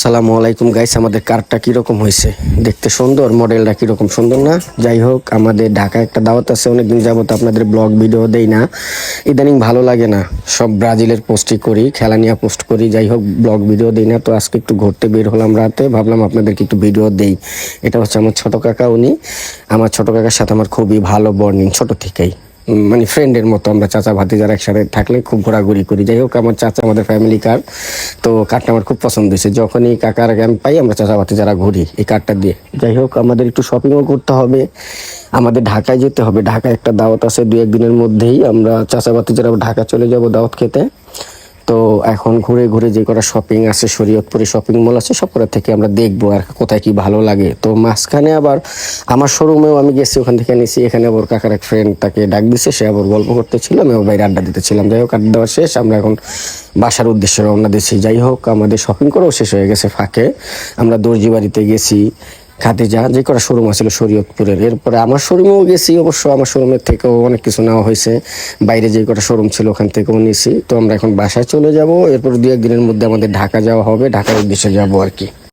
আসসালামু আলাইকুম গাইস, আমাদের কারটা কিরকম হয়েছে দেখতে সুন্দর, মডেলটা কিরকম সুন্দর না? যাই হোক, আমাদের ঢাকা একটা দাওয়াত আছে, অনেকদিন যাবত আপনাদের ব্লগ ভিডিও দেই না, ইদানিং ভালো লাগে না, সব ব্রাজিলের পোস্টই করি, খেলা নিয়ে পোস্ট করি। যাই হোক, ব্লগ ভিডিও দেই না, তো আজকে একটু ঘুরতে বের হলাম রাতে, ভাবলাম আপনাদেরকে একটু ভিডিও দেই। এটা হচ্ছে আমার ছোট কাকা, উনি আমার ছোট কাকার সাথে আমার খুবই ভালো বর্নিং ছোট থেকেই, মানে ফ্রেন্ডের মতো। আমরা চাচা ভাতিজারা একসাথে থাকলে খুব ঘোরাঘুরি করি। যাই হোক, আমার চাচা আমাদের ফ্যামিলি কার, তো কারটা আমার খুব পছন্দ হয়েছে। যখনই কাকার আমি পাই, আমরা চাচা ভাতিজারা ঘুরি এই কারটা দিয়ে। যাই হোক, আমাদের একটু শপিংও করতে হবে, আমাদের ঢাকায় যেতে হবে। ঢাকায় একটা দাওয়াত আছে 2-1 দিনের মধ্যেই, আমরা চাচা ভাতিজারা ঢাকা চলে যাব দাওয়াত খেতে। তো এখন ঘুরে ঘুরে যে কটা শপিং আছে, শরীয়তপুরে শপিং মল আছে, সব কটা থেকে আমরা দেখবো আর কোথায় কি ভালো লাগে। তো মাঝখানে আবার আমার শোরুমেও আমি গেছি, ওখান থেকে নিয়েছি। এখানে আবার কাকার এক ফ্রেন্ড তাকে ডাক দিছে, সে আবার গল্প করতেছিল, আমি বাইরে আড্ডা দিতেছিলাম। যাই হোক, আড্ডা দেওয়া শেষ, আমরা এখন বাসার উদ্দেশ্যে রওনা দিচ্ছি। যাই হোক, আমাদের শপিং করেও শেষ হয়ে গেছে। ফাঁকে আমরা দর্জি বাড়িতে গেছি, খাদিজা, যে কটা শোরুম আছিল শরীয়তপুরের। এরপরে আমার শোরুমেও গেছি, অবশ্য আমার শোরুমের থেকেও অনেক কিছু নেওয়া হয়েছে। বাইরে যে কটা শোরুম ছিল ওখান থেকেও নিয়েছি। তো আমরা এখন বাসায় চলে যাব, এরপর 2-1 দিনের মধ্যে আমাদের ঢাকা যাওয়া হবে, ঢাকার উদ্দেশ্যে যাবো আর কি।